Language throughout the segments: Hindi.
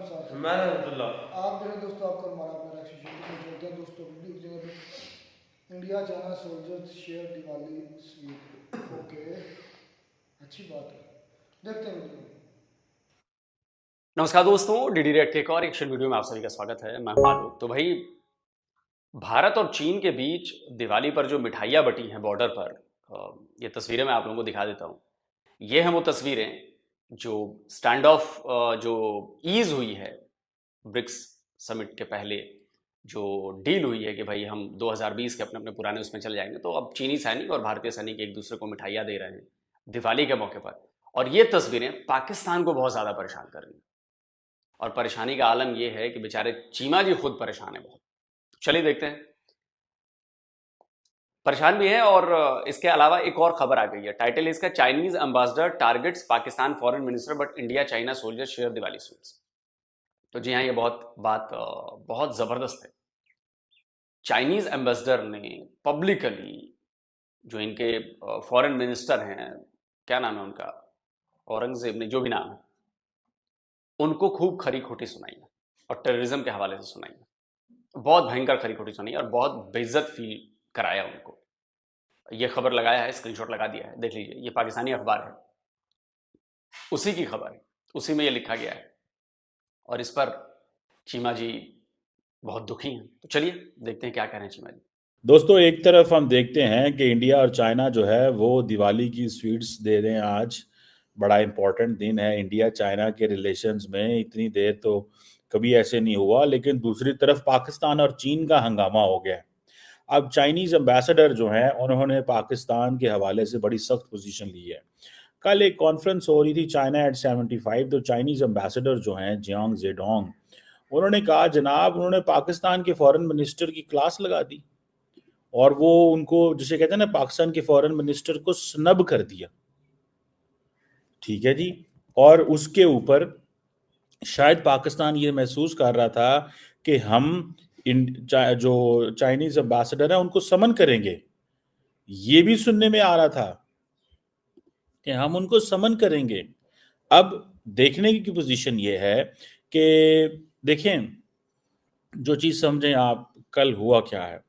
साहब। मैं अब्दुल्ला। आप देखें दोस्तों, आपको हमारा अपना रिएक्शन में चलते हैं दोस्तों। Video India China soldiers share Diwali sweet. Okay, अच्छी बात है, देखते हैं वीडियो। नमस्कार दोस्तों, डीडी रेड के एक और एक्शन वीडियो में आप सभी का स्वागत है। मैं हूं आलोक। तो भाई, भारत और चीन के बीच दिवाली पर जो मिठाइयाँ बटी हैं बॉर्डर पर, ये तस्वीरें मैं आप लोगों को दिखा देता हूँ। ये हैं वो तस्वीरें जो स्टैंड ऑफ जो ईज हुई है ब्रिक्स समिट के पहले, जो डील हुई है कि भाई हम 2020 के अपने अपने पुराने उसमें चले जाएंगे। तो अब चीनी सैनिक और भारतीय सैनिक एक दूसरे को मिठाइयाँ दे रहे हैं दिवाली के मौके पर। और ये तस्वीरें पाकिस्तान को बहुत ज़्यादा परेशान कर रही हैं। और परेशानी का आलम यह है कि बेचारे चीमा जी खुद परेशान है बहुत। चलिए देखते हैं। परेशान भी है, और इसके अलावा एक और खबर आ गई है। टाइटल है इसका, Chinese ambassador targets Pakistan foreign minister but India China soldier share Diwali sweets. तो जी हाँ, ये बहुत जबरदस्त है। चाइनीज एम्बेसडर ने पब्लिकली, जो इनके फॉरेन मिनिस्टर हैं, क्या नाम है उनका, औरंगजेब ने, जो भी नाम है, उनको खूब खरी खोटी सुनाई है और टेररिज्म के हवाले से सुनाई है। बहुत भयंकर खरी खोटी सुनाई और बहुत बेइज्जत फील कराया उनको। ये खबर लगाया है, स्क्रीनशॉट लगा दिया है, देख लीजिए। ये पाकिस्तानी अखबार है, उसी की खबर है, उसी में ये लिखा गया है। और इस पर चीमा जी बहुत दुखी हैं। तो चलिए देखते हैं क्या कह रहे हैं चीमा जी। दोस्तों, एक तरफ हम देखते हैं कि इंडिया और चाइना जो है वो दिवाली की स्वीट्स दे रहे हैं। आज बड़ा इंपॉर्टेंट दिन है इंडिया चाइना के रिलेशंस में। इतनी देर तो कभी ऐसे नहीं हुआ। लेकिन दूसरी तरफ पाकिस्तान और चीन का हंगामा हो गया है। अब चाइनीज एम्बेसडर जो हैं उन्होंने पाकिस्तान के हवाले से बड़ी सख्त पोजीशन ली है। कल एक कॉन्फ्रेंस हो रही थी चाइना एट 75। तो चाइनीज एम्बेसडर जो हैं जियांग जेडोंग, उन्होंने कहा जनाब, उन्होंने पाकिस्तान के फॉरेन मिनिस्टर की क्लास लगा दी और वो उनको, जिसे कहते हैं ना, पाकिस्तान के फॉरेन मिनिस्टर को स्नब कर दिया। ठीक है जी। और उसके ऊपर शायद पाकिस्तान ये महसूस कर रहा था कि हम जो चाइनीज एम्बेसडर है उनको समन करेंगे। ये भी सुनने में आ रहा था कि हम उनको समन करेंगे। अब देखने की पोजीशन ये है कि देखें, जो चीज़ समझें आप, कल हुआ क्या है।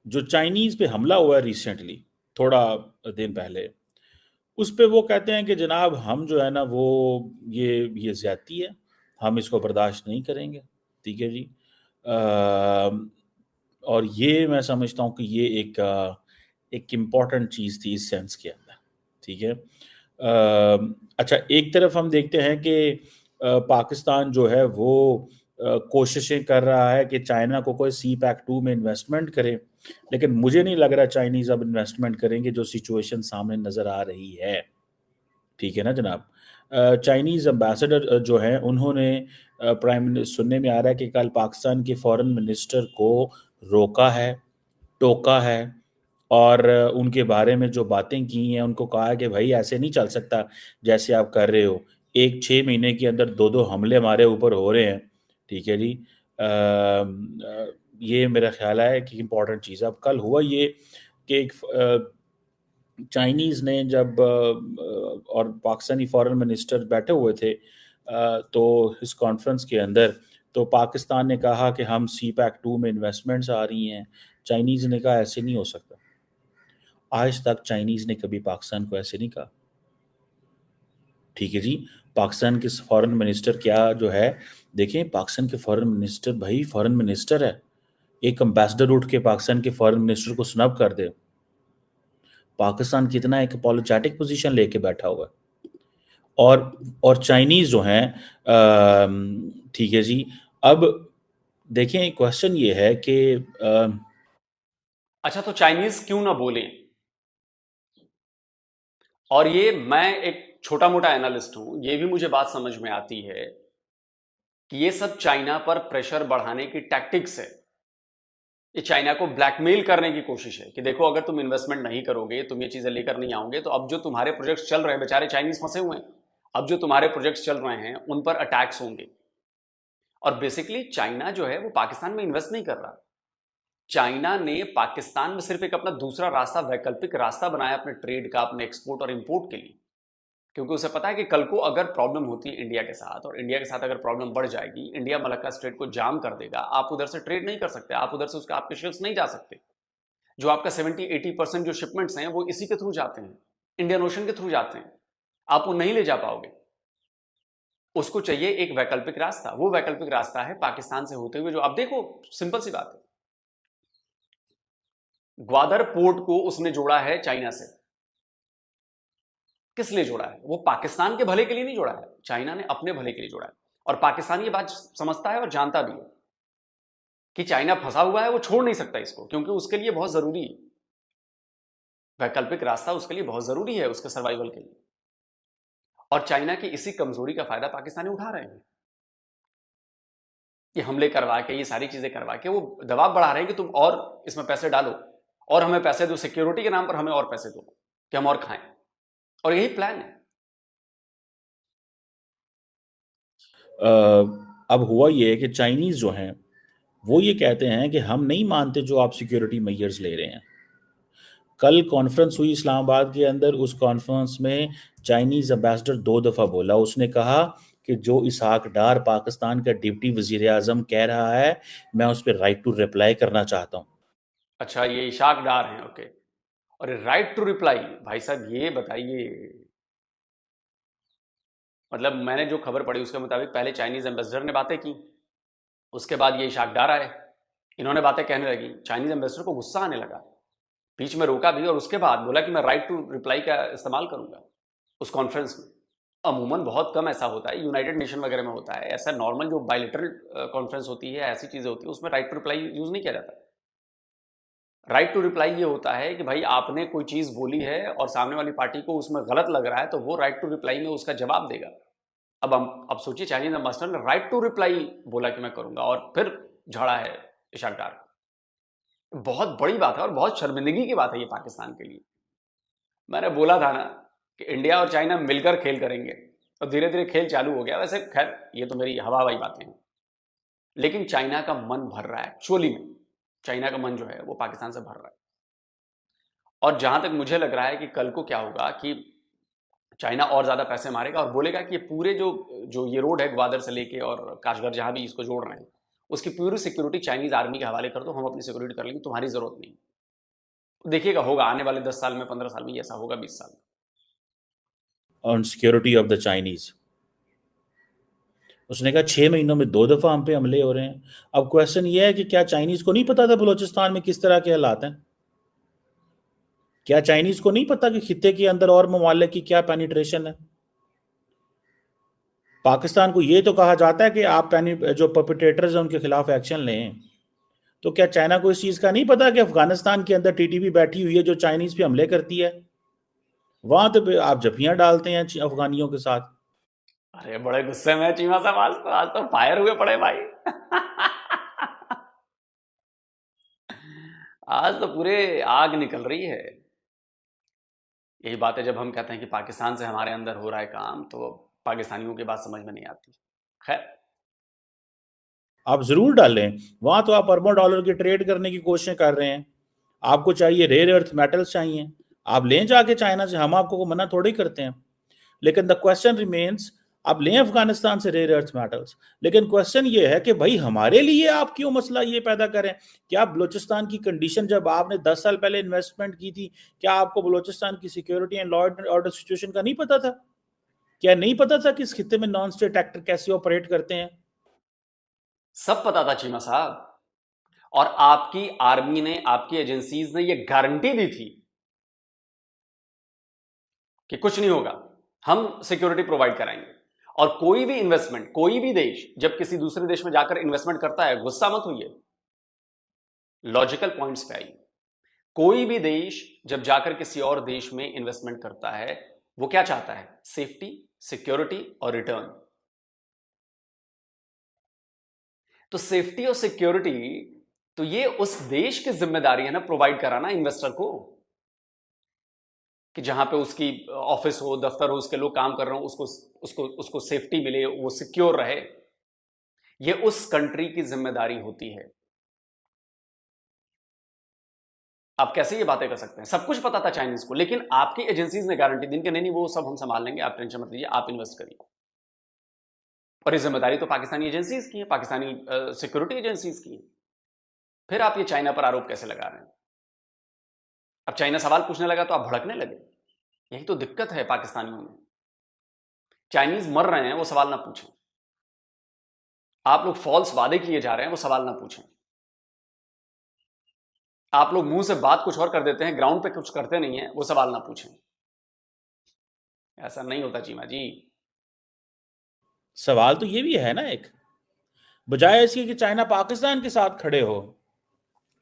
जो चाइनीज़ पे हमला हुआ है रिसेंटली, थोड़ा दिन पहले, उस पे वो कहते हैं कि जनाब हम जो है ना वो ये ज़्यादती है, हम इसको बर्दाश्त नहीं करेंगे। ठीक है जी। और ये मैं समझता हूँ कि ये एक इम्पॉर्टेंट चीज़ थी इस सेंस के अंदर। ठीक है। अच्छा, एक तरफ हम देखते हैं कि पाकिस्तान जो है वो कोशिशें कर रहा है कि चाइना को कोई सी पैक 2 में इन्वेस्टमेंट करे। लेकिन मुझे नहीं लग रहा चाइनीज़ अब इन्वेस्टमेंट करेंगे, जो सिचुएशन सामने नज़र आ रही है। ठीक है ना जनाब। चाइनीज़ एम्बेसडर जो हैं उन्होंने प्राइम मिनिस्टर, सुनने में आ रहा है कि कल पाकिस्तान के फॉरेन मिनिस्टर को रोका है, टोका है, और उनके बारे में जो बातें की हैं उनको कहा है कि भाई ऐसे नहीं चल सकता जैसे आप कर रहे हो। एक 6 महीने के अंदर 2-2 हमले हमारे ऊपर हो रहे हैं। ठीक है जी। ये मेरा ख्याल है कि इम्पोर्टेंट चीज़ है। अब कल हुआ ये कि एक चाइनीज़ ने जब और पाकिस्तानी फॉरेन मिनिस्टर बैठे हुए थे, तो इस कॉन्फ्रेंस के अंदर, तो पाकिस्तान ने कहा कि हम सी पैक 2 में इन्वेस्टमेंट्स आ रही हैं। चाइनीज़ ने कहा ऐसे नहीं हो सकता। आज तक चाइनीज़ ने कभी पाकिस्तान को ऐसे नहीं कहा। ठीक है जी। पाकिस्तान के फॉरेन मिनिस्टर क्या जो है, देखें, पाकिस्तान के फॉरेन मिनिस्टर, भाई फॉरेन मिनिस्टर है। एक एम्बेसडर उठ के पाकिस्तान के फॉरेन मिनिस्टर को स्नब कर दे। पाकिस्तान कितना एक अपोलोजेटिक पोजीशन लेके बैठा हुआ है। और चाइनीज़ जो हैं, ठीक है जी। अब देखें, क्वेश्चन ये है कि अच्छा, तो चाइनीज क्यों ना बोले? और ये, मैं एक छोटा मोटा एनालिस्ट हूं, ये भी मुझे बात समझ में आती है कि ये सब चाइना पर प्रेशर बढ़ाने की टैक्टिक्स है। ये चाइना को ब्लैकमेल करने की कोशिश है कि देखो, अगर तुम इन्वेस्टमेंट नहीं करोगे, तुम ये चीजें लेकर नहीं आओगे, तो अब जो तुम्हारे प्रोजेक्ट्स चल रहे हैं, बेचारे चाइनीज फंसे हुए हैं, अब जो तुम्हारे प्रोजेक्ट्स चल रहे हैं उन पर अटैक्स होंगे। और बेसिकली चाइना जो है वो पाकिस्तान में इन्वेस्ट नहीं कर रहा। चाइना ने पाकिस्तान में सिर्फ एक अपना दूसरा रास्ता, वैकल्पिक रास्ता बनाया अपने ट्रेड का, अपने एक्सपोर्ट और इंपोर्ट के लिए। क्योंकि उसे पता है कि कल को अगर प्रॉब्लम होती है इंडिया के साथ, और इंडिया के साथ अगर प्रॉब्लम बढ़ जाएगी, इंडिया मलक्का स्ट्रेट को जाम कर देगा, आप उधर से ट्रेड नहीं कर सकते, आप उधर से उसका आपके शिप्स नहीं जा सकते। जो आपका 70-80% जो शिपमेंट्स हैं वो इसी के थ्रू जाते हैं, इंडियन ओशन के थ्रू जाते हैं, आप वो नहीं ले जा पाओगे। उसको चाहिए एक वैकल्पिक रास्ता, वो वैकल्पिक रास्ता है पाकिस्तान से होते हुए, जो अब देखो सिंपल सी बात है, ग्वादर पोर्ट को उसने जोड़ा है चाइना से। किस लिए जोड़ा है? वो पाकिस्तान के भले के लिए नहीं जोड़ा है, चाइना ने अपने भले के लिए जोड़ा है। और पाकिस्तान ये बात समझता है और जानता भी है कि चाइना फंसा हुआ है, वो छोड़ नहीं सकता इसको, क्योंकि उसके लिए बहुत जरूरी है, वैकल्पिक रास्ता उसके लिए बहुत जरूरी है, उसके सर्वाइवल के लिए। और चाइना की इसी कमजोरी का फायदा पाकिस्तानी उठा रहे हैं कि हमले करवा के, ये सारी चीजें करवा के वो दबाव बढ़ा रहे हैं कि तुम और इसमें पैसे डालो, और हमें पैसे दो, सिक्योरिटी के नाम पर हमें और पैसे दो कि हम और खाएं। और यही प्लान है। अब हुआ ये कि चाइनीज जो हैं वो ये कहते हैं कि हम नहीं मानते जो आप सिक्योरिटी मेजर्स ले रहे हैं। कल कॉन्फ्रेंस हुई इस्लामाबाद के अंदर, उस कॉन्फ्रेंस में चाइनीज एम्बेसडर 2 दफ़ा बोला। उसने कहा कि जो इसहाक डार पाकिस्तान का डिप्टी वजीर आजम कह रहा है, मैं उस पर राइट टू रिप्लाई करना चाहता हूँ। अच्छा, ये इशाक डार हैं, ओके। और राइट टू रिप्लाई, भाई साहब ये बताइए, मतलब मैंने जो खबर पढ़ी उसके मुताबिक पहले चाइनीज एम्बेसडर ने बातें की, उसके बाद ये इशाक डार आए, इन्होंने बातें कहने लगी, चाइनीज एम्बेसडर को गुस्सा आने लगा, बीच में रोका भी, और उसके बाद बोला कि मैं राइट टू रिप्लाई का इस्तेमाल करूंगा उस कॉन्फ्रेंस में। अमूमन बहुत कम ऐसा होता है, यूनाइटेड नेशन वगैरह में होता है ऐसा, नॉर्मल जो बायलैटरल कॉन्फ्रेंस होती है, ऐसी चीजें होती है, उसमें राइट टू रिप्लाई यूज नहीं किया जाता। राइट टू रिप्लाई ये होता है कि भाई आपने कोई चीज बोली है और सामने वाली पार्टी को उसमें गलत लग रहा है, तो वो राइट टू रिप्लाई में उसका जवाब देगा। अब सोचिए, चाइनीज एम्बेसडर ने राइट टू रिप्लाई बोला कि मैं करूंगा, और फिर झड़ा है इशाक डार। बहुत बड़ी बात है और बहुत शर्मिंदगी की बात है ये पाकिस्तान के लिए। मैंने बोला था ना कि इंडिया और चाइना मिलकर खेल करेंगे, और धीरे धीरे खेल चालू हो गया। वैसे खैर ये तो मेरी हवाबाई बातें हैं, लेकिन चाइना का मन भर रहा है एक्चुअली में, चाइना का मन जो है वो पाकिस्तान से भर रहा है। और जहां तक मुझे लग रहा है कि कल को क्या होगा कि चाइना और ज्यादा पैसे मारेगा और बोलेगा कि ये पूरे जो जो ये रोड है ग्वादर से लेके और काशगर जहां भी इसको जोड़ रहे हैं, उसकी पूरी सिक्योरिटी चाइनीज आर्मी के हवाले कर दो, हम अपनी सिक्योरिटी कर लेंगे, तुम्हारी जरूरत नहीं। देखिएगा होगा आने वाले 10 साल में, 15 साल में, ऐसा होगा 20 साल में। On security of the Chinese, उसने कहा 6 महीनों में 2 दफा हम पे हमले हो रहे हैं। अब क्वेश्चन ये है कि क्या चाइनीज को नहीं पता था बलूचिस्तान में किस तरह के हालात हैं? क्या चाइनीज को नहीं पता कि खित्ते के अंदर और ममालिक की क्या पेनिट्रेशन है? पाकिस्तान को ये तो कहा जाता है कि आप जो परपेट्रेटर्स हैं उनके खिलाफ एक्शन लें, तो क्या चाइना को इस चीज का नहीं पता कि अफगानिस्तान के अंदर टीटीपी बैठी हुई है जो चाइनीज पे हमले करती है? वहां तो आप जफियां डालते हैं अफगानियों के साथ। अरे बड़े गुस्से में चीमा साहब, आज तो फायर हुए पड़े भाई। आज तो पूरे आग निकल रही है। यही बात है, जब हम कहते हैं कि पाकिस्तान से हमारे अंदर हो रहा है काम, तो पाकिस्तानियों की बात समझ में नहीं आती। खैर, आप जरूर डालें, वहां तो आप अरबों डॉलर की ट्रेड करने की कोशिशें कर रहे हैं। आपको चाहिए रेयर अर्थ मेटल्स चाहिए, आप लें जाके चाइना से, हम आपको मना थोड़ी करते हैं। लेकिन द क्वेश्चन रिमेन्स, आप लें अफगानिस्तान से रेयर अर्थ मेटल्स, लेकिन क्वेश्चन ये है कि भाई हमारे लिए आप क्यों मसला ये पैदा करें? क्या बलूचिस्तान की कंडीशन, जब आपने 10 साल पहले इन्वेस्टमेंट की थी, क्या आपको बलूचिस्तान की security and law and order situation का नहीं पता था? क्या नहीं पता था कि इस खित्ते में नॉन स्टेट एक्टर कैसे ऑपरेट करते हैं? सब पता था चीमा साहब, और आपकी आर्मी ने, आपकी एजेंसीज ने ये गारंटी दी थी कि कुछ नहीं होगा, हम सिक्योरिटी प्रोवाइड कराएंगे। और कोई भी इन्वेस्टमेंट, कोई भी देश जब किसी दूसरे देश में जाकर इन्वेस्टमेंट करता है, गुस्सा मत होइए, लॉजिकल पॉइंट्स पे आइए। कोई भी देश जब जाकर किसी और देश में इन्वेस्टमेंट करता है, वो क्या चाहता है? सेफ्टी, सिक्योरिटी और रिटर्न। तो सेफ्टी और सिक्योरिटी, तो ये उस देश की जिम्मेदारी है ना, प्रोवाइड कराना इन्वेस्टर को, कि जहां पे उसकी ऑफिस हो, दफ्तर हो, उसके लोग काम कर रहे हो, उसको सेफ्टी मिले, वो सिक्योर रहे। ये उस कंट्री की जिम्मेदारी होती है। आप कैसे ये बातें कर सकते हैं? सब कुछ पता था चाइनीज को, लेकिन आपकी एजेंसीज ने गारंटी दी कि नहीं नहीं वो सब हम संभाल लेंगे, आप टेंशन मत लीजिए, आप इन्वेस्ट करिए। और ये जिम्मेदारी तो पाकिस्तानी एजेंसीज की है, पाकिस्तानी सिक्योरिटी एजेंसीज की है। फिर आप ये चाइना पर आरोप कैसे लगा रहे हैं? अब चाइना सवाल पूछने लगा तो आप भड़कने लगे। यही तो दिक्कत है पाकिस्तानियों में। चाइनीज मर रहे हैं, वो सवाल ना पूछें। आप लोग फॉल्स वादे किए जा रहे हैं, वो सवाल ना पूछें। आप लोग मुंह से बात कुछ और कर देते हैं, ग्राउंड पे कुछ करते नहीं है, वो सवाल ना पूछें। ऐसा नहीं होता चीमा जी। सवाल तो ये भी है ना, एक बजाय इसके कि चाइना पाकिस्तान के साथ खड़े हो,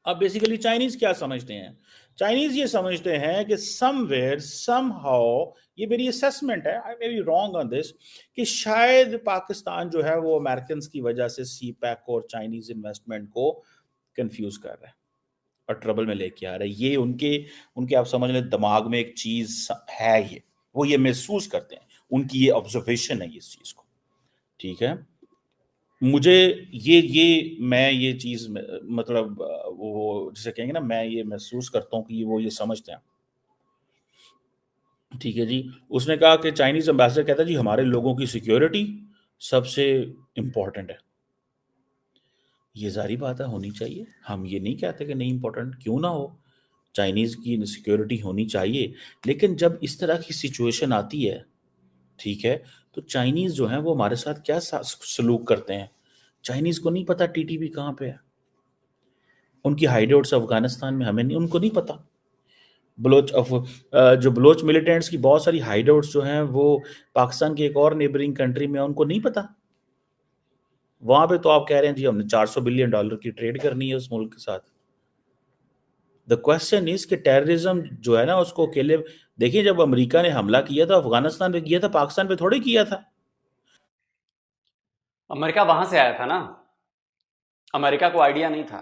अब बेसिकली चाइनीज क्या समझते हैं? चाइनीज ये समझते हैं कि समवेयर समहाउ, ये मेरी असेसमेंट है, I may be wrong on this, कि शायद पाकिस्तान जो है वो अमेरिकन की वजह से सी पैक और चाइनीज इन्वेस्टमेंट को कंफ्यूज कर रहा है और ट्रबल में लेके आ रहा है। ये उनके उनके आप समझ लें दिमाग में एक चीज है, ये वो ये महसूस करते हैं, उनकी ये ऑब्जर्वेशन है इस चीज को। ठीक है, मुझे ये मैं ये चीज मतलब वो जिसे कहेंगे ना, मैं ये महसूस करता हूँ कि वो ये समझते हैं। ठीक है जी, उसने कहा कि चाइनीज एम्बेसडर कहता है जी हमारे लोगों की सिक्योरिटी सबसे इंपॉर्टेंट है। ये जारी बात है, होनी चाहिए, हम ये नहीं कहते कि नहीं इंपॉर्टेंट क्यों ना हो, चाइनीज की सिक्योरिटी होनी चाहिए। लेकिन जब इस तरह की सिचुएशन आती है, ठीक है, तो चाइनीज जो है वो हमारे साथ क्या सलूक करते हैं। चाइनीज को नहीं पता टीटीपी कहाँ पे है, उनकी हाइडआउट्स अफगानिस्तान में हमें नहीं, उनको नहीं पता। जो बलोच मिलिटेंट्स की बहुत सारी हाइडआउट्स जो हैं वो पाकिस्तान की एक और नेबरिंग कंट्री में, उनको नहीं पता। वहां पे तो आप कह रहे हैं जी हमने $400 बिलियन की ट्रेड करनी है उस मुल्क के साथ। द क्वेश्चन इज कि टेररिज्म जो है ना उसको अकेले देखिए, जब अमेरिका ने हमला किया था अफगानिस्तान पे किया था, पाकिस्तान पे थोड़ी किया था। अमेरिका वहां से आया था ना, अमेरिका को आइडिया नहीं था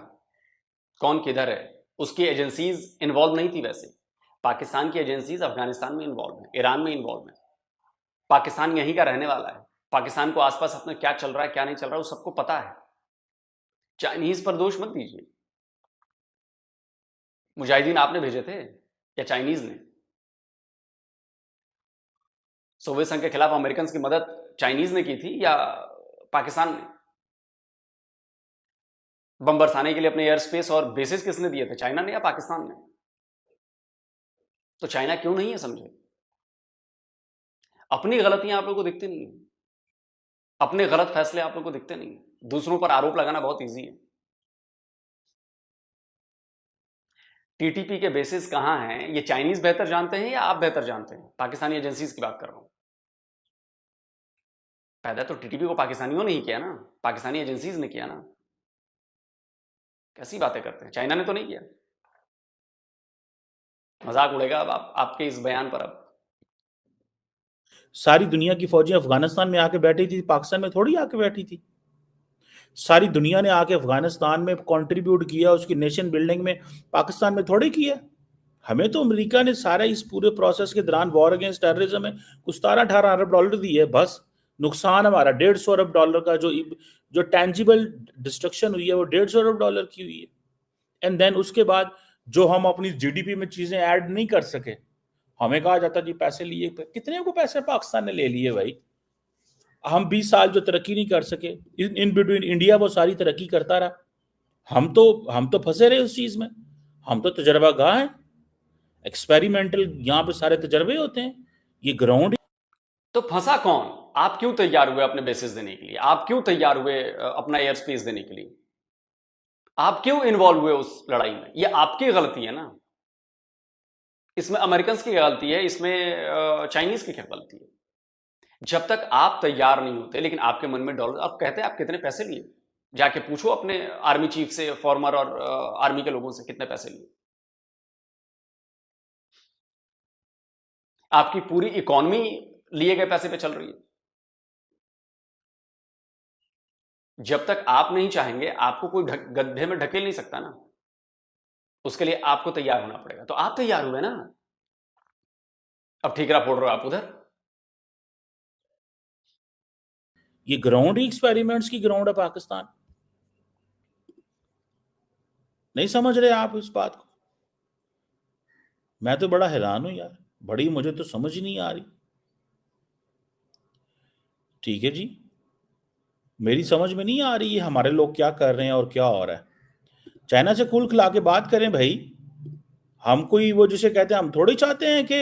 कौन किधर है, उसकी एजेंसीज इन्वॉल्व नहीं थी। वैसे पाकिस्तान की एजेंसीज अफगानिस्तान में इन्वॉल्व है, ईरान में इन्वॉल्व है। पाकिस्तान यहीं का रहने वाला है, पाकिस्तान को आसपास अपने क्या चल रहा है क्या नहीं चल रहा है वो सबको पता है। चाइनीज पर दोष मत दीजिए। मुजाहिदीन आपने भेजे थे या चाइनीज ने? सोवियत संघ के खिलाफ अमेरिकन की मदद चाइनीज ने की थी या पाकिस्तान ने? बम बरसाने के लिए अपने एयर स्पेस और बेसिस किसने दिए थे, चाइना ने या पाकिस्तान ने? तो चाइना क्यों नहीं है समझे? अपनी गलतियां आप लोगों को दिखती नहीं है, अपने गलत फैसले आप लोगों को दिखते नहीं है, दूसरों पर आरोप लगाना बहुत ईजी है। टीटीपी के बेसिस कहां हैं ये चाइनीज बेहतर जानते हैं या आप बेहतर जानते हैं? पाकिस्तानी एजेंसीज की बात कर रहा हूं। पैदा तो टीटीपी को पाकिस्तानियों ने ही किया ना, पाकिस्तानी एजेंसीज ने किया ना। कैसी बातें करते हैं, चाइना ने तो नहीं किया। मजाक उड़ेगा अब आपके इस बयान पर। अब सारी दुनिया की फौजें अफगानिस्तान में आके बैठी थी, पाकिस्तान में थोड़ी आके बैठी थी। सारी दुनिया ने आके अफगानिस्तान में कंट्रीब्यूट किया, उसकी नेशन बिल्डिंग में, पाकिस्तान में थोड़ी किया। हमें तो अमेरिका ने सारा इस पूरे प्रोसेस के दौरान वॉर अगेंस्ट टेररिज्म में कुछ 17-18 अरब डॉलर दिए बस। नुकसान हमारा $150 अरब का, जो टेंजिबल डिस्ट्रक्शन हुई है वो $150 अरब की हुई है। एंड देन उसके बाद जो हम अपनी जीडीपी में चीजें ऐड नहीं कर सके, हमें कहा जाता जी पैसे लिए। कितने को पैसे पाकिस्तान ने ले लिए भाई? हम 20 साल जो तरक्की नहीं कर सके, इन बिटवीन इंडिया वो सारी तरक्की करता रहा। हम तो फंसे रहे उस चीज में। हम तो तजर्बागाह हैं, एक्सपेरिमेंटल, यहाँ पे सारे तजर्बे होते हैं। ये ग्राउंड तो फंसा कौन? आप क्यों तैयार हुए अपने बेसिस देने के लिए? आप क्यों तैयार हुए अपना एयर स्पेस देने के लिए? आप क्यों इन्वॉल्व हुए उस लड़ाई में? ये आपकी गलती है ना। इसमें अमेरिकन की गलती है, इसमें चाइनीज की क्या गलती है? जब तक आप तैयार नहीं होते, लेकिन आपके मन में डॉलर, आप कहते हैं आप कितने पैसे लिए, जाके पूछो अपने आर्मी चीफ से, फॉर्मर और आर्मी के लोगों से कितने पैसे लिए। आपकी पूरी इकोनॉमी लिए गए पैसे पे चल रही है। जब तक आप नहीं चाहेंगे आपको कोई गड्ढे में ढकेल नहीं सकता ना, उसके लिए आपको तैयार होना पड़ेगा। तो आप तैयार हुए ना, अब ठीकरा फोड़ रहे हो आप उधर। ये ग्राउंड ही एक्सपेरिमेंट्स की ग्राउंड है पाकिस्तान। नहीं समझ रहे आप इस बात को? मैं तो बड़ा हैरान हूं यार, बड़ी मुझे तो समझ नहीं आ रही। ठीक है जी, मेरी समझ में नहीं आ रही है हमारे लोग क्या कर रहे हैं और क्या हो रहा है। चाइना से कुल खिला के बात करें भाई, हम कोई वो जिसे कहते हैं, हम थोड़ी चाहते हैं कि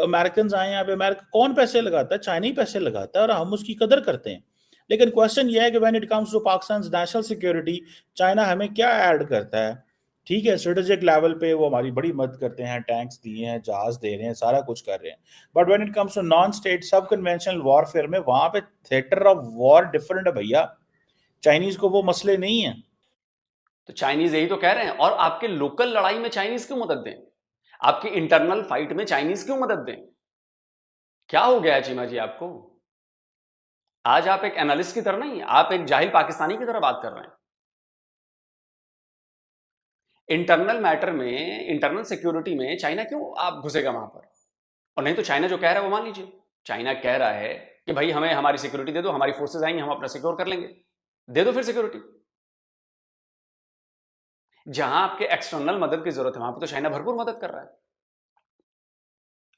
अमेरिकन आए यहाँ पे। अमेरिका कौन पैसे लगाता है? चाइना ही पैसे लगाता है और हम उसकी कदर करते हैं। लेकिन क्वेश्चन ये है कि when it comes to Pakistan national security, China हमें क्या ऐड करता है? ठीक है, स्ट्रेटेजिक लेवल पे वो हमारी बड़ी मदद करते हैं, टैंक्स दिए हैं, जहाज दे रहे हैं, सारा कुछ कर रहे हैं। But when it comes to non state sub conventional warfare में, वहां पे थिएटर ऑफ वॉर डिफरेंट है भैया। चाइनीज को वो मसले नहीं है। तो चाइनीज यही तो कह रहे हैं। और आपके लोकल लड़ाई में चाइनीज क्यों मदद दें? आपकी इंटरनल फाइट में चाइनीज क्यों मदद दें? क्या हो गया है चीमा जी आपको? आज आप एक एनालिस्ट की तरह नहीं, आप एक जाहिल पाकिस्तानी की तरह बात कर रहे हैं। इंटरनल मैटर में, इंटरनल सिक्योरिटी में चाइना क्यों आप घुसेगा वहां पर? और नहीं तो चाइना जो कह रहा है वो मान लीजिए। चाइना कह रहा है कि भाई हमें हमारी सिक्योरिटी दे दो, हमारी फोर्सेज आएंगी, हम अपना सिक्योर कर लेंगे। दे दो फिर सिक्योरिटी। जहां आपके एक्सटर्नल मदद की जरूरत है वहां पर तो चाइना भरपूर मदद कर रहा है।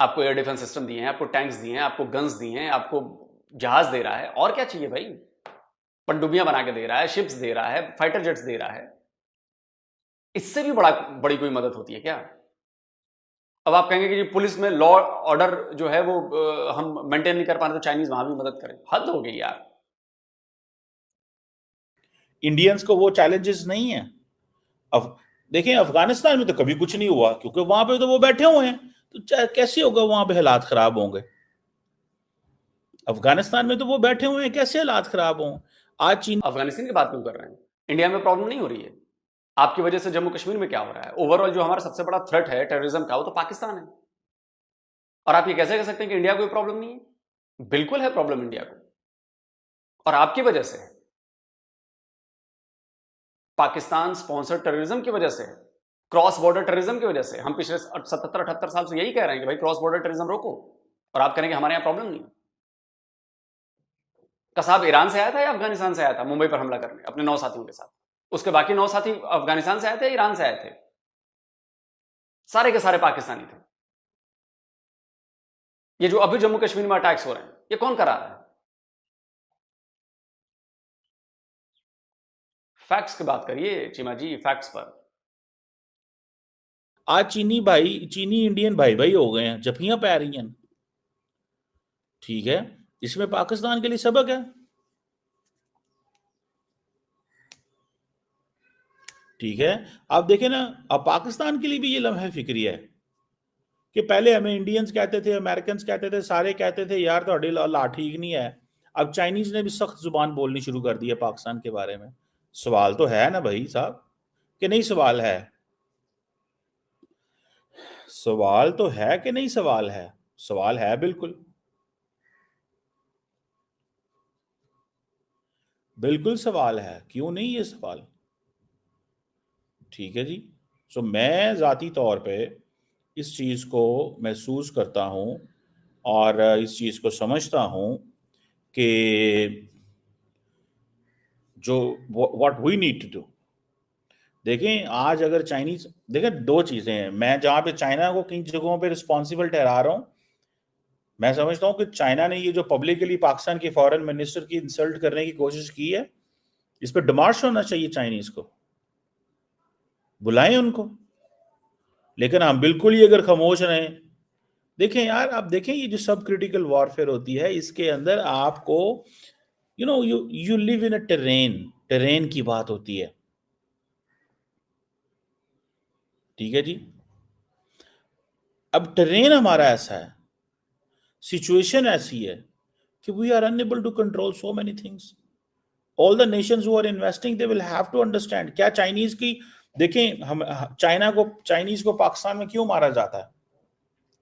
आपको एयर डिफेंस सिस्टम दिए हैं, आपको टैंक्स दिए हैं, आपको गन्स दिए हैं, आपको जहाज दे रहा है। और क्या चाहिए भाई? पनडुब्बियां बना के दे रहा है, शिप्स दे रहा है, फाइटर जेट्स दे रहा है। इससे भी बड़ी कोई मदद होती है क्या? अब आप कहेंगे कि जी पुलिस में लॉ ऑर्डर जो है वो हम मेंटेन नहीं कर पा रहे तो चाइनीज वहां भी मदद करें। हद हो गई यार। इंडियंस को वो चैलेंजेस नहीं है। अब देखें, अफगानिस्तान में तो कभी कुछ नहीं हुआ क्योंकि वहां पे तो वो बैठे हुए हैं। तो कैसे होगा वहां पे हालात खराब होंगे? अफगानिस्तान में तो वो बैठे हुए हैं, कैसे हालात खराब हों? आज चीन अफगानिस्तान की बात क्यों कर रहे हैं? इंडिया में प्रॉब्लम नहीं हो रही है? आपकी वजह से जम्मू कश्मीर में क्या हो रहा है? ओवरऑल जो हमारा सबसे बड़ा थ्रेट है टेररिज्म का, वो तो पाकिस्तान है। और आप ये कैसे कह सकते हैं कि इंडिया को कोई प्रॉब्लम नहीं है? बिल्कुल है प्रॉब्लम इंडिया को, और आपकी वजह से है। पाकिस्तान स्पॉन्सर्ड टेररिज्म की वजह से, क्रॉस बॉर्डर टेररिज्म की वजह से। हम पिछले 77-78 साल से यही कह रहे हैं कि भाई क्रॉस बॉर्डर टेररिज्म रोको, और आप करेंगे हमारे यहां प्रॉब्लम नहीं। कसाब ईरान से आया था या अफगानिस्तान से आया था मुंबई पर हमला करने अपने 9 साथियों के साथ? उसके बाकी 9 साथी अफगानिस्तान से आए थे या ईरान से आए थे? सारे के सारे पाकिस्तानी थे। ये जो अभी जम्मू कश्मीर में अटैक्स हो रहे हैं, ये कौन करा रहा है? फैक्ट्स की बात करिए चीमा जी, फैक्ट्स पर। आज चीनी इंडियन भाई भाई हो गए हैं, जफियां पै रही हैं। ठीक है, इसमें पाकिस्तान के लिए सबक है। ठीक है, आप देखें ना, अब पाकिस्तान के लिए भी ये लम्हे फिक्री है कि पहले हमें इंडियंस कहते थे, अमेरिकन कहते थे, सारे कहते थे यार थोड़ी ला ठीक नहीं है। अब चाइनीज ने भी सख्त जुबान बोलनी शुरू कर दी है पाकिस्तान के बारे में। सवाल तो है ना भाई साहब, कि नहीं सवाल है? सवाल तो है कि नहीं? सवाल है, सवाल है बिल्कुल, बिल्कुल सवाल है, क्यों नहीं ये सवाल? ठीक है जी। सो मैं ज़ाती तौर पे इस चीज़ को महसूस करता हूँ और इस चीज़ को समझता हूँ कि जो what we need to do. देखें, आज अगर चाइनीज, देखें दो चीज़ें हैं। मैं जहाँ पे चाइना को किन जगहों पे रिस्पॉन्सिबल ठहरा रहा हूँ, मैं समझता हूँ कि चाइना ने ये जो पब्लिकली पाकिस्तान के फॉरेन मिनिस्टर की इंसल्ट करने की कोशिश की है, इस पर डिमार्श होना चाहिए। चाइनीज को बुलाएं उनको। लेकिन हम बिल्कुल ही अगर खामोश रहें, देखें यार, आप देखें ये जो सब क्रिटिकल वॉरफेयर होती है, इसके अंदर आपको you live in a terrain की बात होती है। ठीक है जी। अब टेरेन हमारा ऐसा है, सिचुएशन ऐसी है कि we are unable to control so many things. All the nations who are investing they will have to understand. क्या चाइनीज की, देखें, हम चाइनीज को पाकिस्तान में क्यों मारा जाता है?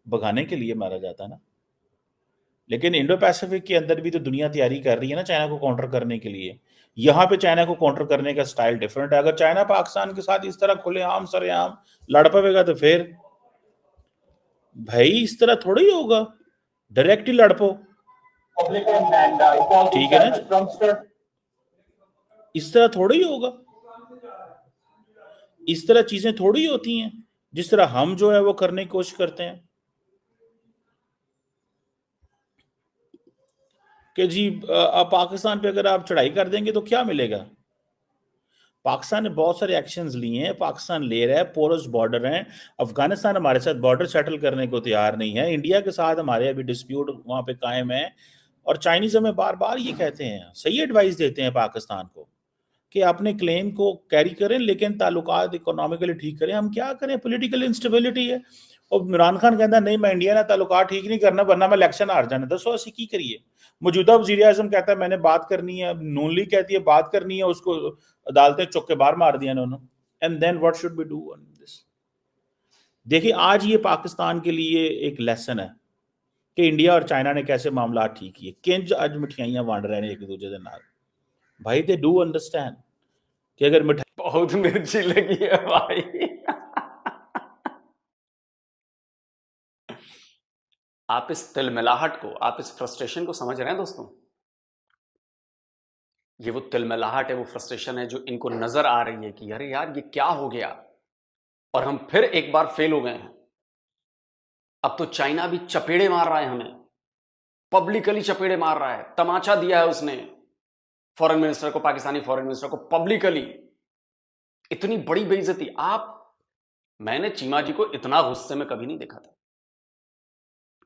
भगाने के लिए मारा जाता है ना। लेकिन इंडो पैसिफिक के अंदर भी तो दुनिया तैयारी कर रही है ना चाइना को काउंटर करने के लिए। यहाँ पे चाइना को काउंटर करने का स्टाइल डिफरेंट है। अगर चाइना पाकिस्तान के साथ इस तरह खुलेआम सरेआम लड़ पवेगा तो फिर भाई इस तरह थोड़ा ही होगा, डायरेक्ट ही लड़ पो। ठीक है ना, इस तरह थोड़ा ही होगा, इस तरह चीजें थोड़ी होती हैं। जिस तरह हम जो है वो करने की कोशिश करते हैं कि जी अब पाकिस्तान पे अगर आप चढ़ाई कर देंगे तो क्या मिलेगा। पाकिस्तान ने बहुत सारे एक्शंस लिए हैं, पाकिस्तान ले रहा है, पोरस बॉर्डर हैं, अफगानिस्तान हमारे साथ बॉर्डर सेटल करने को तैयार नहीं है, इंडिया के साथ हमारे अभी डिस्प्यूट वहां पे कायम है। और चाइनीज हमें बार बार ये कहते हैं, सही एडवाइस देते हैं पाकिस्तान को कि अपने क्लेम को कैरी करें लेकिन ताल्लुकात इकोनॉमिकली ठीक करें। हम क्या करें, पॉलिटिकल इंस्टेबिलिटी है। और इमरान खान कहता नहीं मैं इंडिया ने ताल्लुकात ठीक नहीं करना वरना मैं इलेक्शन हार जाना। दसो असं की करिए। मौजूदा वजीर आजम कहता है मैंने बात करनी है, नून लीग कहती है बात करनी है, उसको अदालतें चुक के बाहर मार दिया इन्होंने। And then what should we do on this. देखिए आज ये पाकिस्तान के लिए एक लेसन है कि इंडिया और चाइना ने कैसे मामला ठीक किए, किंज अज मिठाइयां वंड रहे हैं एक दूसरे के नाल। भाई दे डू अंडरस्टैंड कि अगर मिठाई बहुत मिर्ची लगी है भाई। आप इस तिलमिलाहट को, आप इस फ्रस्ट्रेशन को समझ रहे हैं दोस्तों? ये वो तिलमिलाहट है, वो फ्रस्ट्रेशन है जो इनको नजर आ रही है कि अरे यार ये क्या हो गया, और हम फिर एक बार फेल हो गए हैं। अब तो चाइना भी चपेड़े मार रहा है हमें, पब्लिकली चपेड़े मार रहा है, तमाचा दिया है उसने फॉरेन मिनिस्टर को, पाकिस्तानी फॉरेन मिनिस्टर को पब्लिकली। इतनी बड़ी बेइज्जती मैंने चीमा जी को इतना गुस्से में कभी नहीं देखा था,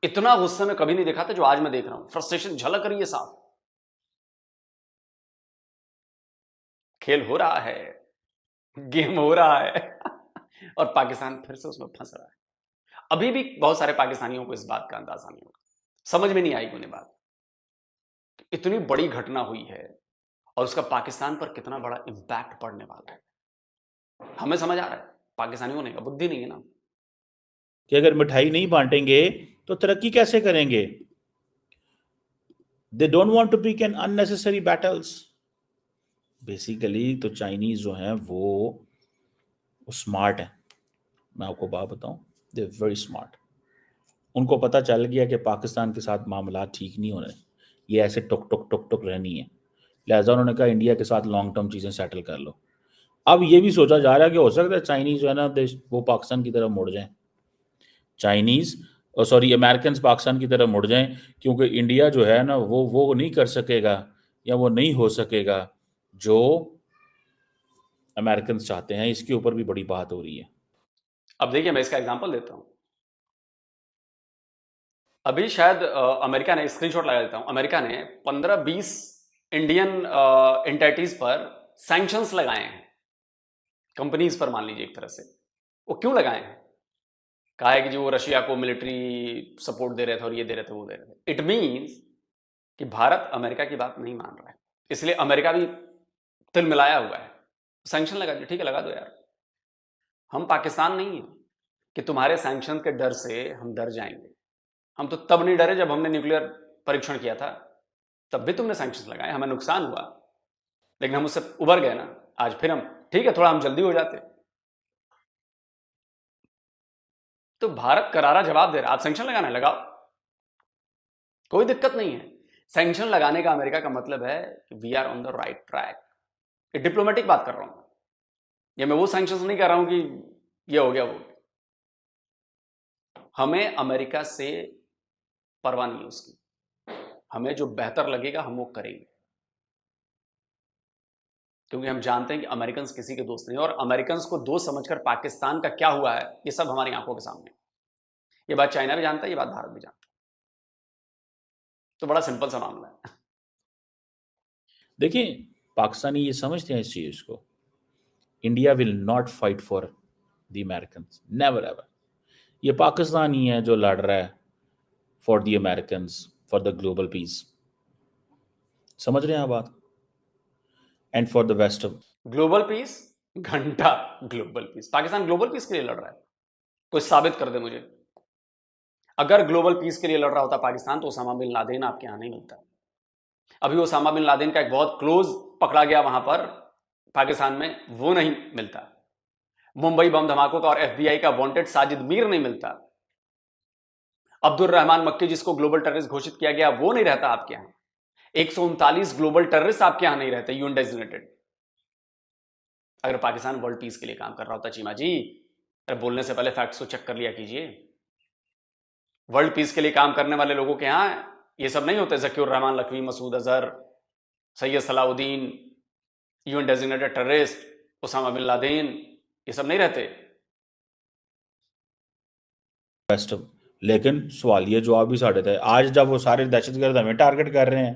इतना गुस्से में कभी नहीं देखा था जो आज मैं देख रहा हूं। फ्रस्ट्रेशन झलक रही है साफ। खेल हो रहा है, गेम हो रहा है और पाकिस्तान फिर से उसमें फंस रहा है। अभी भी बहुत सारे पाकिस्तानियों को इस बात का अंदाजा नहीं होगा, समझ में नहीं आएगी उन्हें बात। इतनी बड़ी घटना हुई है और उसका पाकिस्तान पर कितना बड़ा इंपैक्ट पड़ने वाला है। हमें समझ आ रहा है, पाकिस्तानियों ने बुद्धि नहीं है ना कि अगर मिठाई नहीं बांटेंगे तो तरक्की कैसे करेंगे। They don't want to pick an unnecessary battles. Basically तो चाइनीज जो हैं वो स्मार्ट है। मैं आपको बात बताऊं, दे वेरी स्मार्ट। उनको पता चल गया कि पाकिस्तान के साथ मामला ठीक नहीं हो रहे, ये ऐसे टुक टुक टुक टुक रहनी है। लिहाजा उन्होंने कहा इंडिया के साथ लॉन्ग टर्म चीज़ें सेटल कर लो। अब ये भी सोचा जा रहा है कि हो सकता है चाइनीज जो है ना देश वो पाकिस्तान की तरफ मुड़ जाएं, चाइनीज सॉरी अमेरिकन पाकिस्तान की तरफ मुड़ जाएं, क्योंकि इंडिया जो है ना वो नहीं कर सकेगा या वो नहीं हो सकेगा जो अमेरिकन चाहते हैं। इसके ऊपर भी बड़ी बात हो रही है। अब देखिए मैं इसका एग्जांपल देता हूं। अभी शायद अमेरिका ने, स्क्रीनशॉट लगा देता हूं, अमेरिका ने 15-20 इंडियन एंटिटीज पर सैंक्शंस लगाए हैं, कंपनीज पर मान लीजिए एक तरह से। वो क्यों लगाए हैं? कहा है कि जो रशिया को मिलिट्री सपोर्ट दे रहे थे और ये दे रहे थे वो दे रहे थे। इट मीन्स कि भारत अमेरिका की बात नहीं मान रहा है, इसलिए अमेरिका भी तिल मिलाया हुआ है, सैंक्शन लगा दिया। ठीक है लगा दो यार, हम पाकिस्तान नहीं है कि तुम्हारे सैंक्शन के डर से हम डर जाएंगे। हम तो तब नहीं डरे जब हमने न्यूक्लियर परीक्षण किया था, तब भी तुमने सैंक्शन लगाए, हमें नुकसान हुआ, लेकिन हम उससे उबर गए ना। आज फिर हम ठीक है, थोड़ा हम जल्दी हो जाते। तो भारत करारा जवाब दे रहा है, आप सैंक्शन लगाना है लगाओ, कोई दिक्कत नहीं है। सैंक्शन लगाने का अमेरिका का मतलब है कि we are on the right track. ये डिप्लोमेटिक बात कर रहा हूं, ये मैं वो सैंक्शन नहीं कर रहा हूं कि ये हो गया वो। हमें अमेरिका से परवाह नहीं है उसकी, हमें जो बेहतर लगेगा हम वो करेंगे, क्योंकि हम जानते हैं कि अमेरिकन किसी के दोस्त नहीं। और अमेरिकन को दोस्त समझकर पाकिस्तान का क्या हुआ है ये सब हमारी आंखों के सामने। ये बात चाइना भी जानता है, ये बात भारत भी जानता है। तो बड़ा सिंपल सा मामला है। देखिए पाकिस्तानी ये समझते हैं इस चीज को, India will not fight for the American, never ever. ये पाकिस्तान ही है जो लड़ रहा है for the American, for the global peace. समझ रहे हैं आप बात? And for the west of global peace, घंटा global peace. Pakistan global peace के लिए लड़ रहा है? कोई साबित कर दे मुझे। अगर ग्लोबल पीस के लिए लड़ रहा होता पाकिस्तान तो ओसामा बिन लादेन आपके यहां नहीं मिलता। अभी ओसामा बिन लादेन का एक बहुत क्लोज पकड़ा गया वहां पर पाकिस्तान में, वो नहीं मिलता। मुंबई बम धमाकों का और एफबीआई का वांटेड साजिद मीर नहीं मिलता। अब्दुल रहमान मक्की जिसको ग्लोबल टेररिस्ट घोषित किया गया वो नहीं रहता आपके यहां। 139 ग्लोबल टेररिस्ट आपके यहां नहीं रहते, यूएन डेजिग्नेटेड। अगर पाकिस्तान वर्ल्ड पीस के लिए काम कर रहा होता चीमा जी अरे बोलने से पहले फैक्ट्स को चेक कर लिया कीजिए। वर्ल्ड पीस के लिए काम करने वाले लोगों के यहाँ ये सब नहीं होते। Zakir Rehman Lakhvi, Masood Azhar, Syed Salahuddin, UN designated terrorist, Osama bin Laden, ये सब नहीं रहते। लेकिन सवाल ये जवाब भी साढ़े थे। आज जब वो सारे दहशतगर्द हमें टारगेट कर रहे हैं,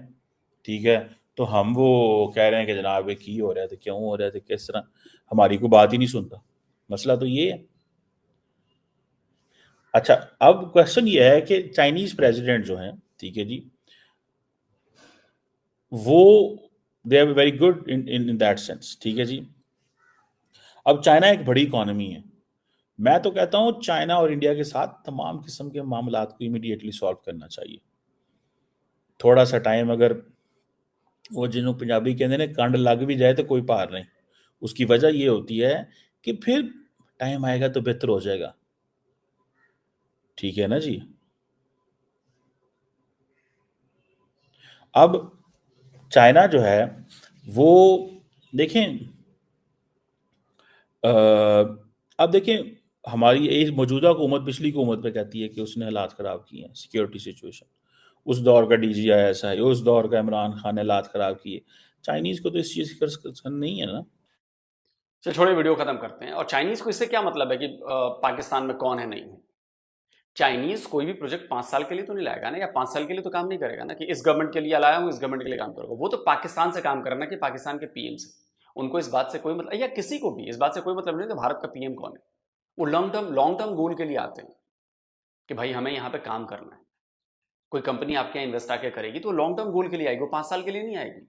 ठीक है, तो हम वो कह रहे हैं कि जनाब ये की हो रहा है, तो क्यों हो रहा है, तो किस तरह, हमारी कोई बात ही नहीं सुनता। मसला तो ये है। अच्छा, अब क्वेश्चन ये है कि चाइनीज प्रेसिडेंट जो हैं, ठीक है जी, वो they are very good in that sense, ठीक है जी। अब चाइना एक बड़ी इकोनॉमी है। मैं तो कहता हूं चाइना और इंडिया के साथ तमाम किस्म के मामलात को इमीडिएटली सॉल्व करना चाहिए। थोड़ा सा टाइम, अगर वो जिन्हों पंजाबी कहते हैं कंड लग भी जाए तो कोई पार नहीं। उसकी वजह ये होती है कि फिर टाइम आएगा तो बेहतर हो जाएगा, ठीक है ना जी। अब चाइना जो है वो देखें, अब देखें, हमारी एक मौजूदा हुकूमत पिछली हुकूमत पे कहती है कि उसने हालात ख़राब किए हैं, सिक्योरिटी सिचुएशन, उस दौर का DGI है, उस दौर का इमरान खान ने हालात ख़राब किए। चाइनीज़ को तो इस चीज़ की कंसर्न नहीं है ना। चलो छोड़े, वीडियो खत्म करते हैं। और चाइनीज को इससे क्या मतलब है कि पाकिस्तान में कौन है नहीं है? चाइनीज कोई भी प्रोजेक्ट 5 साल के लिए तो नहीं लाएगा ना, या 5 साल के लिए तो काम नहीं करेगा ना कि इस गवर्नमेंट के लिए लाया हूं, इस गवर्नमेंट के लिए काम करूंगा। वो तो पाकिस्तान से काम करना कि पाकिस्तान के पीएम से। उनको इस बात से कोई मतलब, या किसी को भी इस बात से कोई मतलब नहीं कि भारत का पीएम कौन है। वो लॉन्ग टर्म गोल के लिए आते हैं कि भाई हमें यहाँ पे काम करना है। कोई कंपनी आपके यहाँ इन्वेस्ट आके करेगी तो लॉन्ग टर्म गोल के लिए आएगी, वो 5 साल के लिए नहीं आएगी।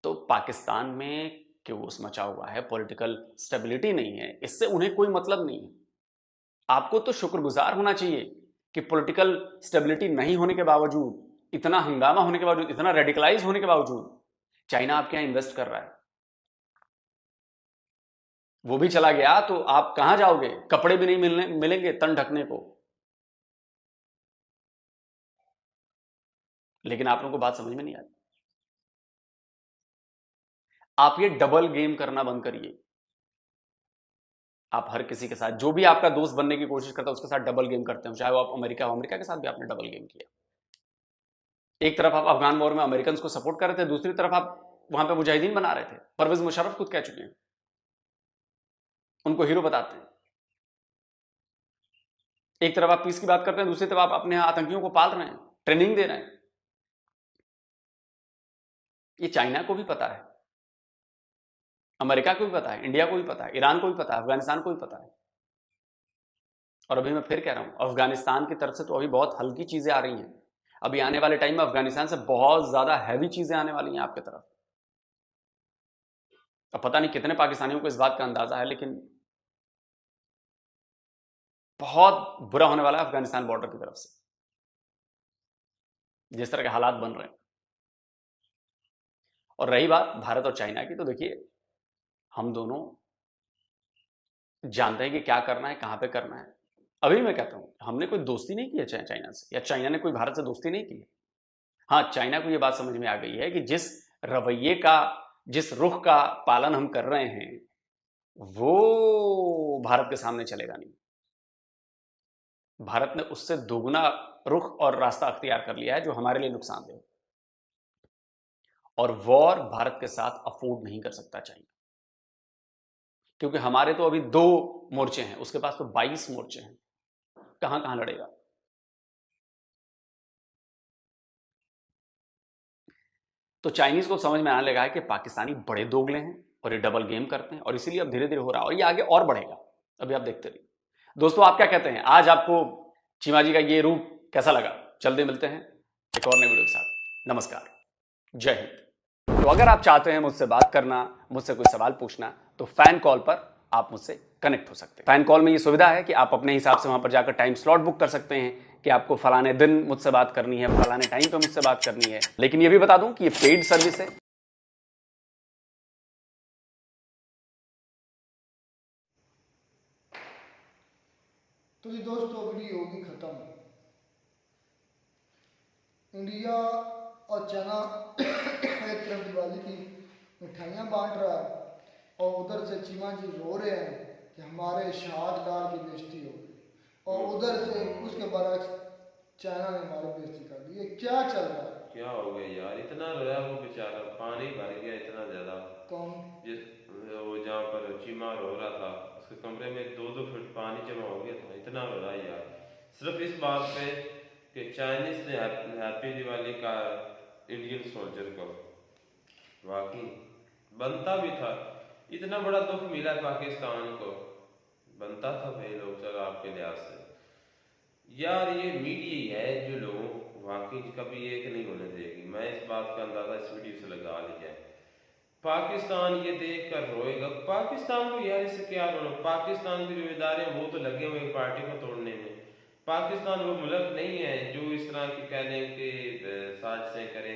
तो पाकिस्तान में क्योस मचा हुआ है, पॉलिटिकल स्टेबिलिटी नहीं है, इससे उन्हें कोई मतलब नहीं है। आपको तो शुक्रगुजार होना चाहिए कि पॉलिटिकल स्टेबिलिटी नहीं होने के बावजूद, इतना हंगामा होने के बावजूद, इतना रेडिकलाइज होने के बावजूद चाइना आपके यहां इन्वेस्ट कर रहा है। वो भी चला गया तो आप कहां जाओगे? कपड़े भी नहीं मिलेंगे तन ढकने को। लेकिन आप लोगों को बात समझ में नहीं आती। आप ये डबल गेम करना बंद करिए। आप हर किसी के साथ, जो भी आपका दोस्त बनने की कोशिश करता है उसके साथ डबल गेम करते हो, चाहे वो आप अमेरिका हो, अमेरिका के साथ भी आपने डबल गेम किया। एक तरफ आप अफगान वॉर में अमेरिकन को सपोर्ट कर रहे थे, दूसरी तरफ आप वहां पे मुजाहिदीन बना रहे थे। परवेज मुशर्रफ खुद कह चुके हैं, उनको हीरो बताते हैं। एक तरफ आप पीस की बात करते हैं, दूसरी तरफ आप अपने आतंकियों को पाल रहे हैं, ट्रेनिंग दे रहे हैं। ये चाइना को भी पता है, अमेरिका को भी पता है, इंडिया को भी पता है, ईरान को भी पता है, अफगानिस्तान को भी पता है। और अभी मैं फिर कह रहा हूं, अफगानिस्तान की तरफ से तो अभी बहुत हल्की चीजें आ रही हैं। अभी आने वाले टाइम में अफगानिस्तान से बहुत ज्यादा हैवी चीजें आने वाली हैं आपकी तरफ। अब पता नहीं कितने पाकिस्तानियों को इस बात का अंदाजा है, लेकिन बहुत बुरा होने वाला है अफगानिस्तान बॉर्डर की तरफ से, जिस तरह के हालात बन रहे हैं। और रही बात भारत और चाइना की, तो देखिए हम दोनों जानते हैं कि क्या करना है, कहां पे करना है। अभी मैं कहता हूं, हमने कोई दोस्ती नहीं की है चाइना से, या चाइना ने कोई भारत से दोस्ती नहीं की है। हाँ, चाइना को यह बात समझ में आ गई है कि जिस रवैये का, जिस रुख का पालन हम कर रहे हैं वो भारत के सामने चलेगा नहीं। भारत ने उससे दोगुना रुख और रास्ता अख्तियार कर लिया है जो हमारे लिए नुकसानदेह। और वॉर भारत के साथ अफोर्ड नहीं कर सकता चाइना, क्योंकि हमारे तो अभी 2 मोर्चे हैं, उसके पास तो 22 मोर्चे हैं। कहां कहां लड़ेगा? तो चाइनीज को समझ में आने लगा है कि पाकिस्तानी बड़े दोगले हैं और ये डबल गेम करते हैं, और इसीलिए अब धीरे धीरे हो रहा है, और ये आगे और बढ़ेगा। अभी आप देखते रहिए। दोस्तों, आप क्या कहते हैं? आज आपको चीमा जी का ये रूप कैसा लगा? जल्दी मिलते हैं एक और नए वीडियो के साथ। नमस्कार, जय हिंद। तो अगर आप चाहते हैं मुझसे बात करना, मुझसे कोई सवाल पूछना, तो फैन कॉल पर आप मुझसे कनेक्ट हो सकते हैं। फैन कॉल में ये सुविधा है कि आप अपने हिसाब से वहां पर जाकर टाइम स्लॉट बुक कर सकते हैं कि आपको फलाने दिन मुझसे बात करनी है, फलाने टाइम पे मुझसे बात करनी है। लेकिन ये भी बता दूं कि ये पेड सर्विस है। तो जी दोस्तों, वीडियो होगी खत्म। इंडिया और चाइना एक तरफ दिवाली की मिठाइयाँ बांट रहा है, और उधर से चीमा जी रो रहे हैं कि हमारे शहाद डाल की बेइज्जती हो गई, और उधर से उसके बाद चाइना ने हमारी बेइज्जती कर दी। ये क्या चल रहा है? क्या हो गया यार, इतना रोया वो बेचारा, पानी भर गया इतना ज्यादा। कौन? जिस वो जहाँ पर चीमा रो रहा था उसके कमरे में 2-2 फुट पानी जमा हो गया था, इतना रोया यार सिर्फ इस बात पे कि चाइनीज ने हैप्पी दिवाली का इंडियन सोल्जर को। वाकई बनता भी था, इतना बड़ा दुख मिला पाकिस्तान को, बनता था भाई लोग सर आपके लिहाज से। यार ये मीडिया ही है जो लोगों वाकई कभी एक नहीं होने देगी, मैं इस बात का अंदाजा इस वीडियो से लगा लिया है। पाकिस्तान ये देख कर रोएगा, पाकिस्तान को यार इससे क्या रोना, पाकिस्तान के जो इदारे हैं वो तो लगे हुए पार्टी को तोड़ने में। पाकिस्तान वो मुल्क नहीं है जो इस तरह की कह लें कि साजिशें करे,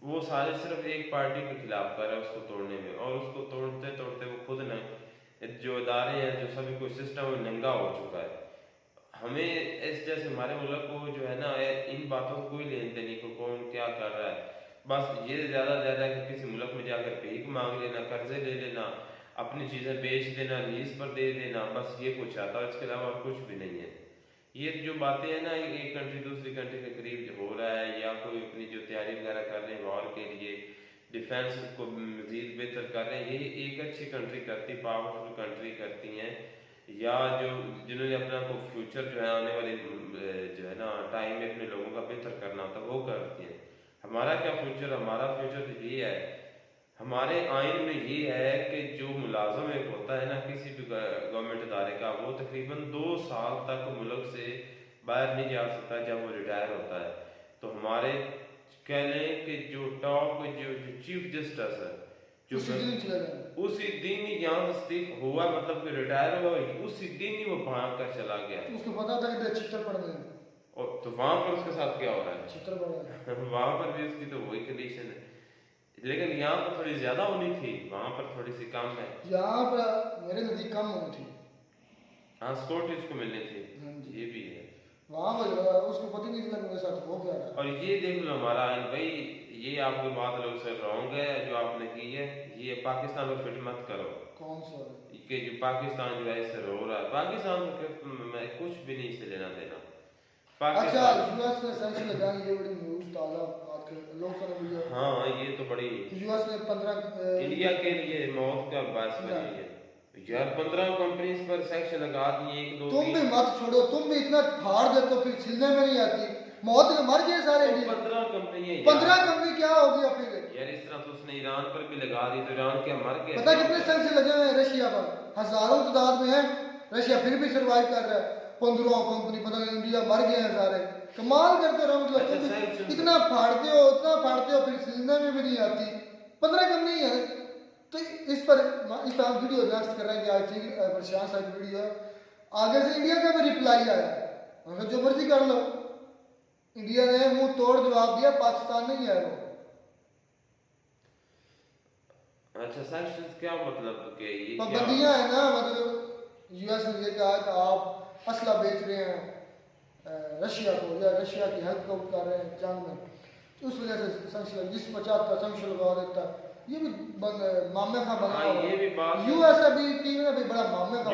वो साजिश सिर्फ एक पार्टी के खिलाफ कर रहा है उसको तोड़ने में, और उसको तोड़ते तोड़ते वो खुद न जो इदारे हैं जो सभी कोई सिस्टम नंगा हो चुका है। हमें इस जैसे हमारे मुल्क को जो है ना इन बातों से कोई लेन देन नहीं को कौन क्या कर रहा है, बस ये ज़्यादा कि किसी मुल्क में जाकर भीख मांग लेना, कर्जे ले लेना, अपनी चीज़ें बेच देना, लीज पर दे देना, बस ये कुछ आता है, इसके अलावा और कुछ भी नहीं है। ये जो बातें हैं ना एक कंट्री दूसरी कंट्री के करीब हो रहा है, या कोई अपनी जो तैयारी वगैरह कर रहे हैं वॉर के लिए, डिफेंस को मजीद बेहतर कर रहे हैं, ये एक अच्छी कंट्री करती, पावरफुल कंट्री करती हैं, या जो जिन्होंने अपना को फ्यूचर जो है आने वाले जो है ना टाइम में अपने लोगों का बेहतर करना होता है वो करती है। हमारा क्या फ्यूचर, हमारा फ्यूचर तो ये है, हमारे आइन में ये है कि जो मुलाजम एक होता है ना किसी भी गवर्नमेंट इदारे का, वो तकरीबन 2 साल तक मुल्क से बाहर नहीं जा सकता जब वो रिटायर होता है। तो हमारे कह लें कि जो टॉप जो चीफ जस्टिस है जो उसी दिन ही यहाँ से इस्तीफ हुआ, मतलब कि रिटायर हुआ, उसी दिन ही वो भाग कर चला गया। उसको पता था कि चिट्टर पड़ गए, और तो वहां पर उसके साथ क्या हो रहा है, चिट्टर पड़ गए वहां पर भी उसकी तो वही कंडीशन है, लेकिन यहाँ पर थोड़ी ज्यादा होनी थी, वहां पर थोड़ी सी कम है। यहाँ पर मेरे नजदीक कम होनी थी, हाँ स्कॉट इसको मिलनी थी, हाँ जी। ये भी है, वहाँ उसको पता नहीं चला मेरे साथ हो क्या रहा। और ये देख लो हमारा आइन भाई, ये आपकी बात लोग से रॉन्ग है जो आपने की है, ये पाकिस्तान को फिट मत करो। कौन सा? कि जो पाकिस्तान जो है इससे रो रहा है, पाकिस्तान को मैं कुछ भी नहीं से लेना देना। अच्छा यूएस ने सैंक्शन लगाए, ये बड़ी न्यूज़ ताज़ा आज के लोग सुन वीडियो। हाँ ये तो बड़ी, यूएस ने 15 इंडिया के लिए मौत का बायस बनी है यार, 15 कंपनीज पर सैंक्शन लगा दिए, 1 2 तुम भी मत छोड़ो, तुम भी इतना फाड़ देते हो फिर छिलने में नहीं आती, मौत में मर गए सारे। 15 कंपनी 15 कंपनी क्या हो गया फिर यार, इस तरह तो उसने ईरान पर भी लगा दी, तो ईरान क्या मर गया? पता कितने सैंक्शन लगे हुए हैं रशिया पर, हजारों तादाद में है, रशिया फिर भी सर्वाइव कर रहा है। 15 कंपनी, पता नहीं इंडिया मर गए हैं सारे, कमाल करते रहो, मतलब इतना फाड़ते हो फिर छिलने में भी नहीं आती। 15 कंपनी है, तो इस पर हम वीडियो नेक्स्ट कर रहे हैं कि आज प्रशांत साहब की वीडियो है, आगे से इंडिया का भी रिप्लाई आया, अगर जो मर्जी कर लो, इंडिया ने मुंह तोड़ जवाब दिया, पाकिस्तान नहीं है वो। अच्छा सैंक्शंस क्या मतलब कि ये पाबंदियां है ना, मतलब यूएस ने ये कहा कि आप असला बेच रहे हैं रशिया को, या रशिया की हेल्प को कर रहे हैं जंग में, तो उस वजह से सैंक्शन, जिस 50 का सैंक्शन लगा देता, ये भी मामले का बना। ये भी बात यूएस अभी की ना भी बड़ा मामले का,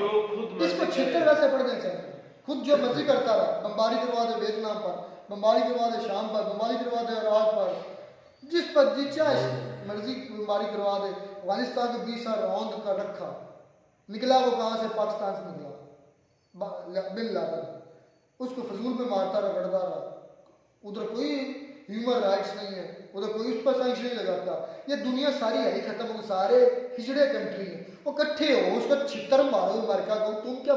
इसको 76 वैसे पढ़ने चाहिए, खुद जो मर्जी करता रहा, बमबारी करवा दे वियतनाम पर, बमबारी करवा दे शाम पर, बमबारी करवा दे इराक पर, जिस पर जी चाहे मर्जी बमबारी करवा दे। अफगानिस्तान को 20 साल रौंद कर रखा, निकला वो कहाँ से, पाकिस्तान से निकला बिन लादेन, उसको फजूल में मारता रहा, गड़ता रहा, उधर कोई ह्यूमन राइट्स नहीं है, उधर कोई उस पर सैंक्शन नहीं लगाता। ये दुनिया सारी है ही खत्म हो, सारे हिजड़े कंट्री हैं, वो इकट्ठे हो, उसका छितर मारो अमेरिका को, तुम क्या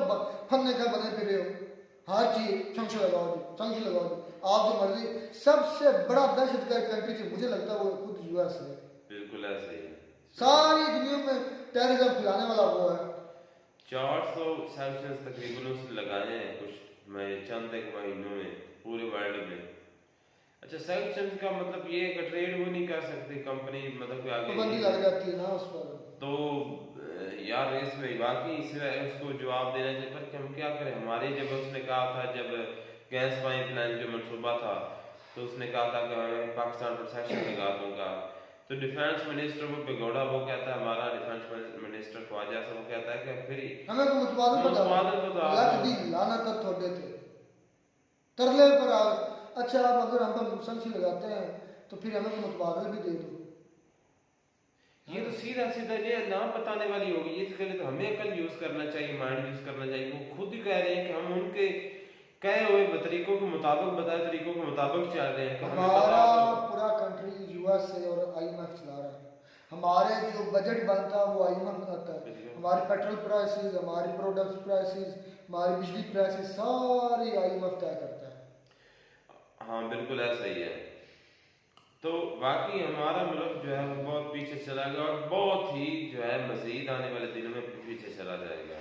फन्ने का बने फिरे हो, हर चीज सैंक्शन लगाओ जी, सैंक्शन लगाओ जी, आप जो मर्जी। सबसे बड़ा दहशतगर्द कंट्री जो मुझे लगता है वो खुद यूएस है, बिल्कुल ऐसे ही सारी दुनिया में टेररिज्म फैलाने वाला वो है। 400 सैंक्शंस तकरीबन उसने लगाए हैं कुछ मैं चंद एक महीनों में पूरे वर्ल्ड में। अच्छा सैंक्शंस का मतलब ये कि ट्रेड वो नहीं कर सकती कंपनी, मतलब कि आगे पाबंदी लग जाती है ना उस पर, तो यार इसमें वाकई उसको जवाब देना चाहिए, पर हम क्या करें, हमारे जब उसने कहा था, जब गैस पाइपलाइन जो मनसूबा था, तो उसने कहा था कि मैं पाकिस्तान पर सैंक्शन लगा दूंगा, तो डिफेंस मिनिस्टर वो पिगोड़ा वो कहता है, हमारा डिफेंस मिनिस्टर ख्वाजा साहब वो कहता है कि फिर हमें तो मुतबादल मुतबादल बता बता लाख दो। दी लानत तक थोड़े थे तरले पर आ। अच्छा आप अगर हम पर संख्या लगाते हैं तो फिर हमें तो मुतबादल भी दे दो। ये तो सीधा सीधा ये ना बताने वाली होगी, ये इसके लिए तो हमें कल यूज करना चाहिए, माइंड यूज करना चाहिए। वो खुद ही कह रहे हैं कि हम उनके कहे हुए तरीकों के मुताबिक, बताए तरीकों के मुताबिक चल रहे हैं कि हमें हमारा बता दो। पूरा कंट्री यूएसए और आईएमएफ चला रहा है। हमारे जो बजट बनता है वो आईएमएफ बनाता है। हमारी पेट्रोल प्राइसेस, हमारी प्रोडक्ट्स प्राइसेस, हमारी बिजली प्राइसेस सारी आईएमएफ तय करता है। हाँ बिल्कुल ऐसा ही है। तो वाकई हमारा मुल्क जो है वो बहुत पीछे चला गया और बहुत ही जो है मजीद आने वाले दिनों में पीछे चला जाएगा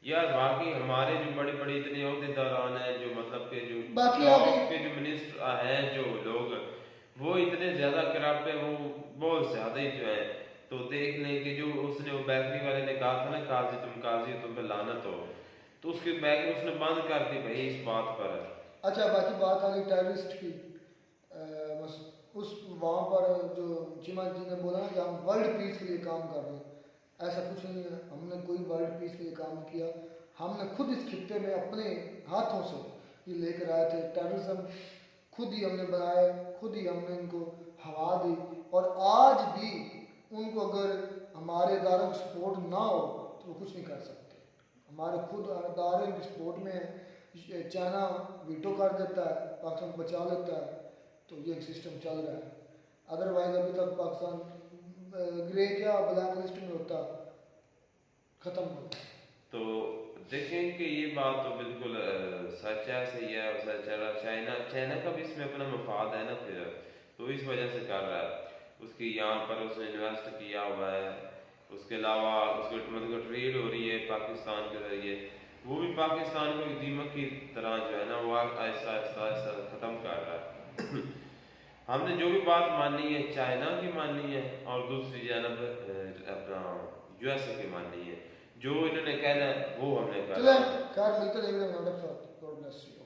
यार। वाकई हमारे जो बड़े बड़े इतने अहदेदारान हैं, जो मतलब के जो बाकी टॉप अभी- के जो मिनिस्टर हैं, जो लोग वो इतने ज्यादा करप्ट है, वो बहुत ज्यादा ही जो है। तो देख लें कि जो उसने वो बेकरी वाले ने कहा था ना, काजी तुम पे लानत हो, तो उसकी बेकरी उसने बंद कर दी भाई इस बात पर। अच्छा बाकी बात आ गई टेररिस्ट की। बस उस वहाँ पर जो चिमा जी ने बोला ना कि हम वर्ल्ड पीस के लिए काम कर रहे हैं, ऐसा कुछ नहीं है। हमने कोई वर्ल्ड पीस के लिए काम नहीं किया। हमने खुद इस खित्ते में अपने हाथों से ये लेकर आए थे। टेररिज्म खुद ही हमने बनाए, खुद ही हमने इनको हवा दी। और आज भी उनको अगर हमारे इदारों की सपोर्ट ना हो तो वो कुछ नहीं कर सकते। हमारे खुद इदारे की सपोर्ट में है। चाइना वीटो कर देता है, पाकिस्तान को बचा लेता है, तो ये सिस्टम चल रहा है। अदरवाइज अभी तक पाकिस्तान ग्रे क्या ब्लैक लिस्ट में होता, खत्म होता। तो देखें कि ये बात तो बिल्कुल सच है, सही है। और सच है, चाइना का भी इसमें अपना मफाद है ना, फिर तो इस वजह से कर रहा है। उसकी यहाँ पर उसने इन्वेस्ट किया हुआ है, उसके अलावा उसके मतलब ट्रेड हो रही है पाकिस्तान के जरिए, वो भी पाकिस्तान को एक दीमक की तरह जो है ना वो आहिस्ता आहिस्ता आहिस्ता ख़त्म कर रहा है। हमने जो भी बात माननी है चाइना की माननी है, और दूसरी जानब अपना यूएसए की माननी है। जो इन्होंने कहना है वो हमने चले करना है। खैर मिलते रहेंगे। God bless you.